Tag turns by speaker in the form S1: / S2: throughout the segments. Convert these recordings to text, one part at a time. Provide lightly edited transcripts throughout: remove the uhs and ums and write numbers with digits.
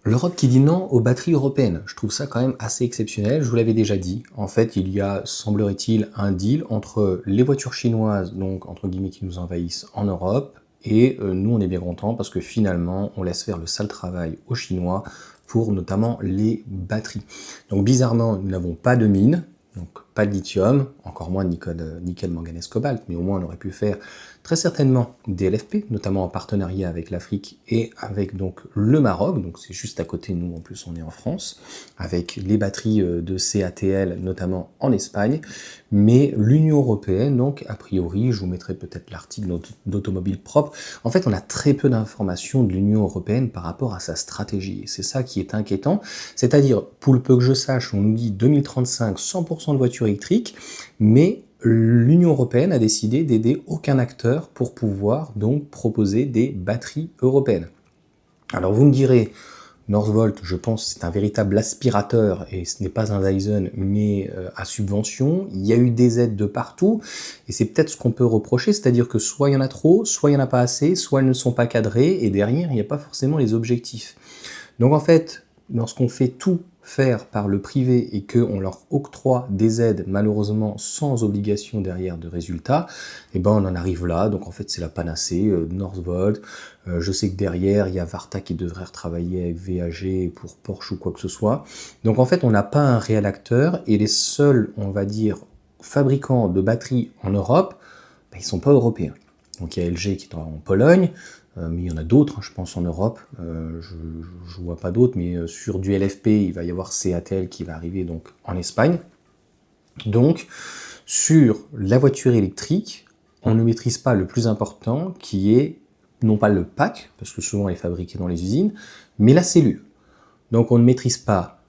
S1: L'Europe qui dit non aux batteries européennes, je trouve ça quand même assez exceptionnel, je vous l'avais déjà dit. En fait, il y a, semblerait-il, un deal entre les voitures chinoises, donc entre guillemets qui nous envahissent en Europe, et nous on est bien contents parce que finalement on laisse faire le sale travail aux Chinois pour notamment les batteries. Donc bizarrement, nous n'avons pas de mine, donc pas de lithium, encore moins de nickel, manganèse, cobalt, mais au moins on aurait pu faire très certainement des LFP, notamment en partenariat avec l'Afrique et avec donc le Maroc, donc c'est juste à côté de nous, en plus on est en France, avec les batteries de CATL, notamment en Espagne, mais l'Union Européenne, donc a priori, je vous mettrai peut-être l'article d'Automobile Propre, en fait on a très peu d'informations de l'Union Européenne par rapport à sa stratégie, et c'est ça qui est inquiétant, c'est-à-dire, pour le peu que je sache, on nous dit 2035, 100% de voitures électriques, mais l'Union Européenne a décidé d'aider aucun acteur pour pouvoir donc proposer des batteries européennes. Alors vous me direz, Northvolt, je pense, c'est un véritable aspirateur et ce n'est pas un Dyson, mais à subvention. Il y a eu des aides de partout et c'est peut-être ce qu'on peut reprocher, c'est-à-dire que soit il y en a trop, soit il n'y en a pas assez, soit elles ne sont pas cadrées et derrière, il n'y a pas forcément les objectifs. Donc en fait, lorsqu'on fait tout faire par le privé et qu'on leur octroie des aides, malheureusement sans obligation derrière de résultats, et ben on en arrive là. Donc en fait c'est la panacée, Northvolt. Je sais que derrière il y a Varta qui devrait retravailler avec VAG pour Porsche ou quoi que ce soit. Donc en fait on n'a pas un réel acteur et les seuls, on va dire, fabricants de batteries en Europe, ben, ils sont pas européens. Donc il y a LG qui est en Pologne, mais il y en a d'autres, je pense, en Europe. Je ne vois pas d'autres, mais sur du LFP, il va y avoir CATL qui va arriver donc en Espagne. Donc, sur la voiture électrique, on ne maîtrise pas le plus important, qui est non pas le pack, parce que souvent elle est fabriquée dans les usines, mais la cellule. Donc on ne maîtrise pas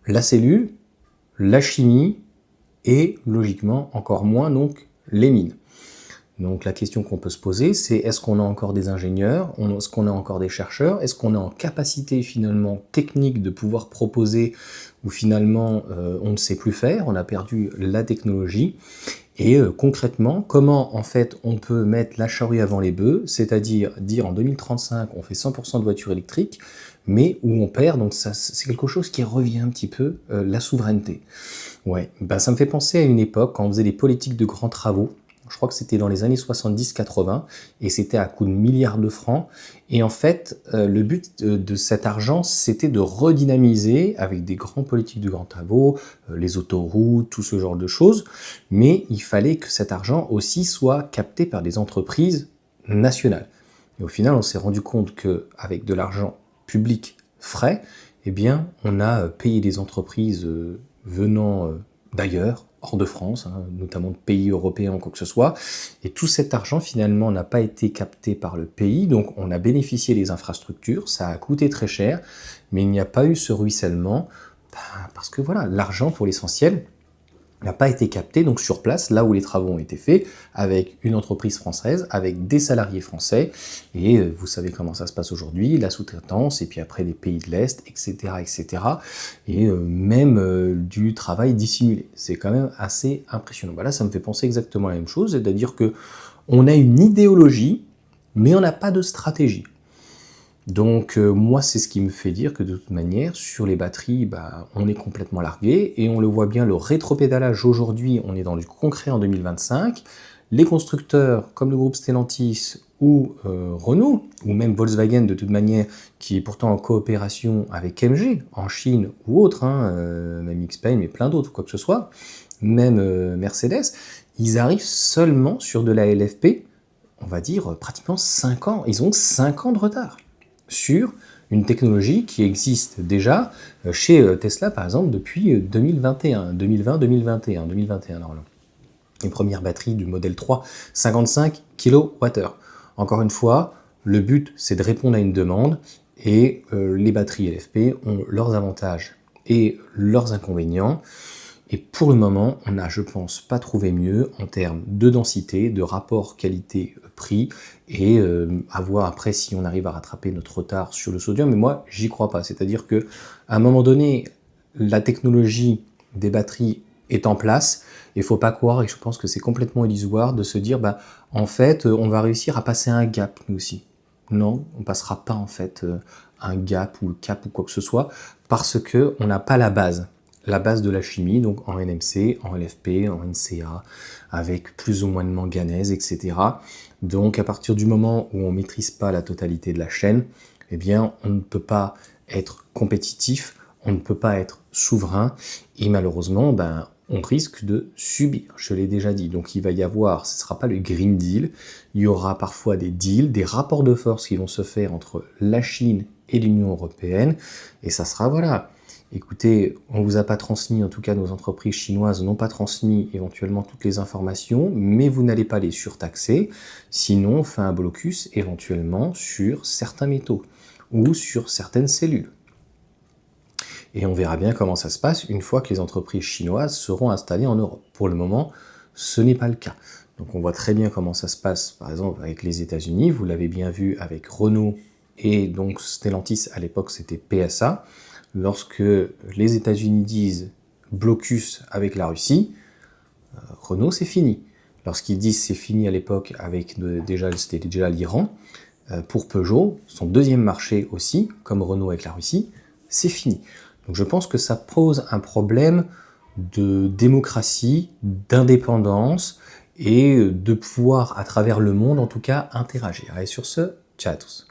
S1: la cellule, la chimie, et logiquement encore moins donc les mines. Donc la question qu'on peut se poser, c'est est-ce qu'on a encore des ingénieurs, est-ce qu'on a encore des chercheurs, est-ce qu'on est en capacité finalement technique de pouvoir proposer ou finalement on ne sait plus faire, on a perdu la technologie, et concrètement, comment en fait on peut mettre la charrue avant les bœufs, c'est-à-dire dire en 2035 on fait 100% de voitures électriques, mais où on perd, donc ça, c'est quelque chose qui revient un petit peu la souveraineté. Ouais, ben, ça me fait penser à une époque quand on faisait des politiques de grands travaux. Je crois que c'était dans les années 70-80, et c'était à coût de milliards de francs. Et en fait, le but de cet argent, c'était de redynamiser avec des grands politiques de grands travaux, les autoroutes, tout ce genre de choses. Mais il fallait que cet argent aussi soit capté par des entreprises nationales. Et au final, on s'est rendu compte qu'avec de l'argent public frais, eh bien, on a payé des entreprises venant d'ailleurs, hors de France, hein, notamment de pays européens ou quoi que ce soit, et tout cet argent finalement n'a pas été capté par le pays, donc on a bénéficié des infrastructures, ça a coûté très cher, mais il n'y a pas eu ce ruissellement, parce que voilà, l'argent pour l'essentiel n'a pas été capté donc sur place, là où les travaux ont été faits, avec une entreprise française, avec des salariés français, et vous savez comment ça se passe aujourd'hui, la sous-traitance, et puis après les pays de l'Est, etc., etc., et même du travail dissimulé. C'est quand même assez impressionnant. Voilà, ça me fait penser exactement à la même chose, c'est-à-dire que on a une idéologie, mais on n'a pas de stratégie. Donc moi, c'est ce qui me fait dire que de toute manière, sur les batteries, on est complètement largué, et on le voit bien, le rétropédalage aujourd'hui, on est dans du concret en 2025. Les constructeurs, comme le groupe Stellantis ou Renault, ou même Volkswagen de toute manière, qui est pourtant en coopération avec MG, en Chine ou autre, même XPeng, mais plein d'autres, quoi que ce soit, même Mercedes, ils arrivent seulement sur de la LFP, on va dire pratiquement 5 ans. Ils ont 5 ans de retard sur une technologie qui existe déjà chez Tesla, par exemple, depuis 2021, 2020-2021, 2021 normalement. Les premières batteries du modèle 3, 55 kWh. Encore une fois, le but, c'est de répondre à une demande, et les batteries LFP ont leurs avantages et leurs inconvénients. Et pour le moment, on n'a, je pense, pas trouvé mieux en termes de densité, de rapport qualité-prix, et à voir après si on arrive à rattraper notre retard sur le sodium. Mais moi, j'y crois pas. C'est-à-dire que à un moment donné, la technologie des batteries est en place. Il ne faut pas croire, et je pense que c'est complètement illusoire, de se dire, en fait, on va réussir à passer un gap, nous aussi. Non, on passera pas en fait un gap ou le cap ou quoi que ce soit parce que on n'a pas la base de la chimie, donc en NMC, en LFP, en NCA, avec plus ou moins de manganèse, etc. Donc à partir du moment où on maîtrise pas la totalité de la chaîne, eh bien on ne peut pas être compétitif, on ne peut pas être souverain et malheureusement, ben on risque de subir, je l'ai déjà dit. Donc il va y avoir, ce ne sera pas le Green Deal, il y aura parfois des deals, des rapports de force qui vont se faire entre la Chine et l'Union européenne, et ça sera, voilà, écoutez, on ne vous a pas transmis, en tout cas nos entreprises chinoises n'ont pas transmis éventuellement toutes les informations, mais vous n'allez pas les surtaxer, sinon on fait un blocus éventuellement sur certains métaux ou sur certaines cellules. Et on verra bien comment ça se passe une fois que les entreprises chinoises seront installées en Europe. Pour le moment, ce n'est pas le cas. Donc on voit très bien comment ça se passe, par exemple, avec les États-Unis. Vous l'avez bien vu avec Renault et donc Stellantis, à l'époque c'était PSA. Lorsque les États-Unis disent blocus avec la Russie, Renault c'est fini. Lorsqu'ils disent c'est fini à l'époque avec c'était déjà l'Iran, pour Peugeot, son deuxième marché aussi, comme Renault avec la Russie, c'est fini. Donc je pense que ça pose un problème de démocratie, d'indépendance et de pouvoir à travers le monde en tout cas interagir. Et sur ce, ciao à tous.